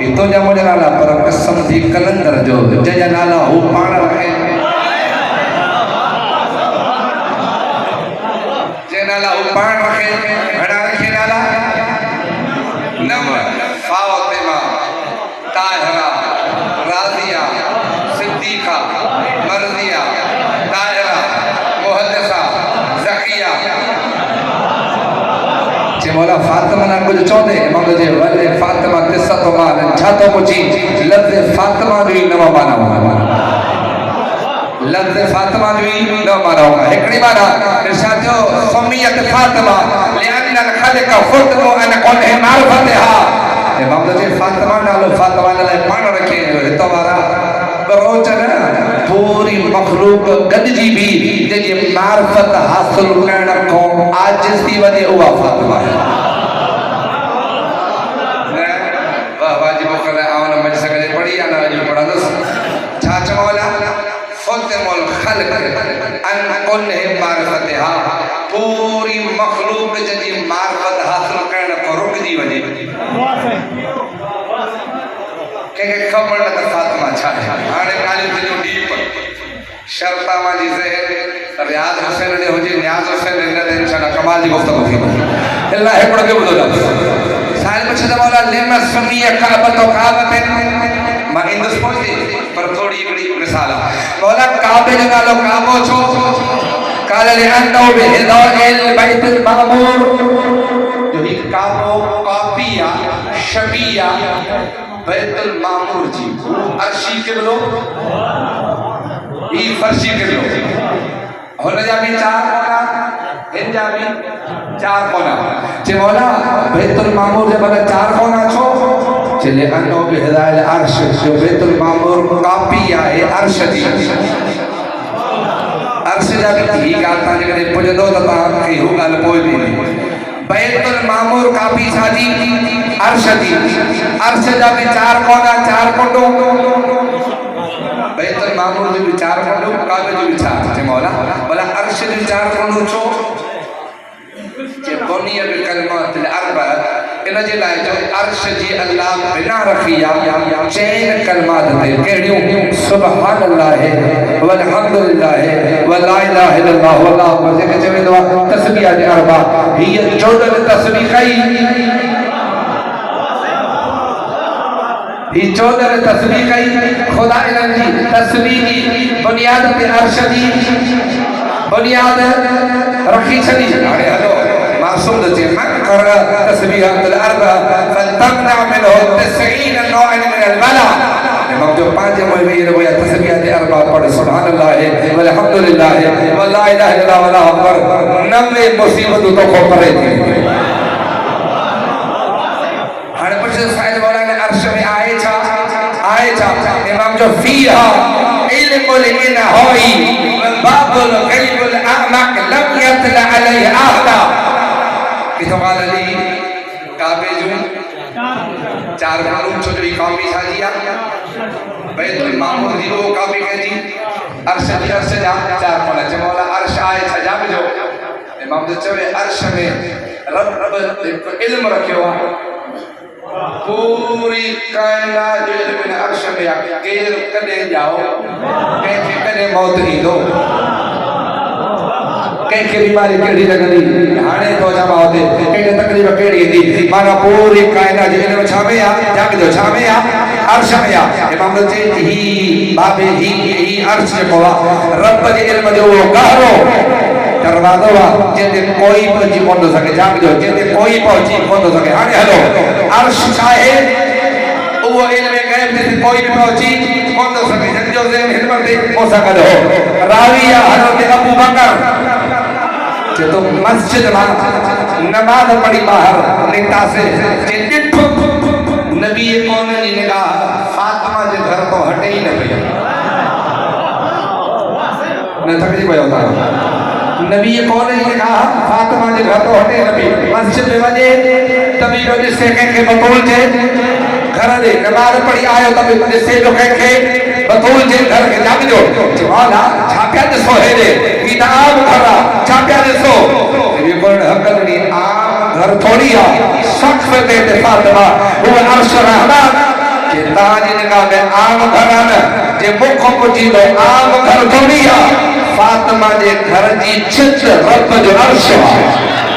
कि तुंहिंजा मुंहिंजा नाला पर कसम थी कलंदर जो जंहिंजा नाला हू पाण रखे जंहिं नाला हू पाण रखे घणा रखे नाला नव फातिमा ताहिरा राज़िया सिद्दीक़ा मर्ज़िया ताहिरा मुहद्दिसा ज़किया जे मौला फातिमा ना कुछ चौंदे इमाम जे वले फातिमा किस्सा तो मां छा तो पुछी लफ्ज़ फातिमा जो ही नवा माना हुआ लफ्ज़ फातिमा जो ही नवा माना हुआ हिकड़ी माना इरशाद जो समियत फातिमा लिअन खलक खुदो अन कुन मारफतहा इमाम जे फातिमा नालो फातिमा नाले पाण रखे हितो वारा बरोचन पूरी मखलूक गॾिजी भी जेकी मारफत हासिल करण खां आजिज़ थी वञे उहा फातिमा आहे वाजिबो करे आवन मज सके पढ़ी या ना अॼु पढ़ंदुसि छा चवला फतमुल खल्क अन कुन मारफतहा पूरी मखलूक जेकी मारफत हासिल करण खां रुकजी वञे कंहिंखे ख़बर न त फातिमा छा आहे हाणे ॻाल्हियूं थियूं डीप शर्ता मांजी ज़हन रियाज़ हुसैन ॾे हुजे नियाज़ हुसैन ॾे न इंशाअल्लाह कमाल जी गुफ़्तगू थींदी अल्लाह हिकिड़ो ॿियो ॿुधो साहिल पुछंदा मौला लिमा सुनिय काबत काबत मां ईंदुसि पहुची पर थोड़ी हिकिड़ी मिसाल आहे मौला काबे जो नालो काबो छो قال لأنه بهداء البيت المعمور जो ही काबो कापिया शबिया बैतुल मामूर जी अर्शी किबलो ई फर्शी किबलो हुन जा भी चार कोना हिन जा भी चार कोना जे मौला बैतुल मामूर जे बला चार कोना छो चले अनो बिहदाल अर्श जो बैतुल मामूर कापिया है अर्श जी अर्श जा भी ही गाल ता जे कदे पुजंदो त ता की हो गाल पोइ भी बैतुल मामूर कापी साजी अर्श जा भी चार कोना चार कोडो बैतुल मामूर जो भी चार कोडो काबे जो भी चार जे मौला भला अर्श जो चार कोडो छो जे बुनिया बिल कलमात अल अर्बा इन जे लाइ जो अर्श जी अल्लाह बिना रखी या चैन कलमात ते केड़ियों सुभान अल्लाह वल्हम्दुलिल्लाह वला इलाहा इल्लल्लाह वल्लाहु अकबर जेके चवेंदो तस्बीह जे अर्बा हीअ 14 तस्बीह कई ही 14 तस्बीह कई खुदा इल्हम जी तस्बीह की बुनियाद ते अर्श जी बुनियाद रखी छड़ी हाणे हलो मासूम जे मन कर तस्बीह अल अर्बा फतमना मिनहु 90 नौअ मिन अल बला इमाम जो पांच में ये रोया तस्बीह दे अर्बा पढ़ सुभान अल्लाह वल्हम्दुलिल्लाह वला इलाहा इल्लल्लाह वल्लाहु अकबर 90 मुसीबत तो को परे थी हाणे कुछ साइड वाला ने अर्श में आए छा इमाम जो फीहा इल्मुल इनहोई बाबुल गैबुल अहमक लम यतला अलैहि आहदा किथों गाल अली काबे जो चार मालूम छो जो काबी साजिया बैतुल मामूर दी वो काबी कहती अर्श जा चार कोना जे मौला अर्श आए छा जो इमाम जो चवे अर्श में रब इल्म रखियो पूरी कायनात जो इल्म ने अर्श में केर कदे जाओ के कदे मौत दी दो के बीमारी केड़ी लगदी हाने तो जमा होते के तकलीफ केड़ी दी माना पूरी कायनात जो इल्म छावे आ जाग जो छावे आ अर्श में आ इमाम जे ही बाबे ही अर्श को रब जे इल्म जो गहरो दरवाज़ो जेते कोई पहुंची कोन सके जाग जो जेते कोई पहुंची कोन सके हाने हलो अर्श चाहे वो इल्म गैब जेते कोई भी पहुंची कोन सके जो ज़हन हिम्मत दे हो सकदो राविया हज़रत अबू बकर जे तो मस्जिद में नमाज पढ़ी बाहर निकता से जे डिठो नबी कौन जी निगाह फातिमा जे घर तो हटे ही न पई न थकजी पयो था नबी कौन जी निगाह फातिमा जे घर तो हटे न पई मस्जिद में वजे तभी जो जिसे के बतूल जे घर दे नमाज पढ़ी आयो तभी जिसे जो के बतूल जे घर के जाग जो जवाला छापिया दसो है दे किताब घरा छापिया दसो ये कोन हकनी आम घर थोड़ी आ सख्त दे फातिमा वो अर्श रहमान तव्हांजी निगाह में आम घर न जे मुख पुछींदो आम घर थोड़ी आहे फातिमा जे घर जी छित रब जो अर्श आहे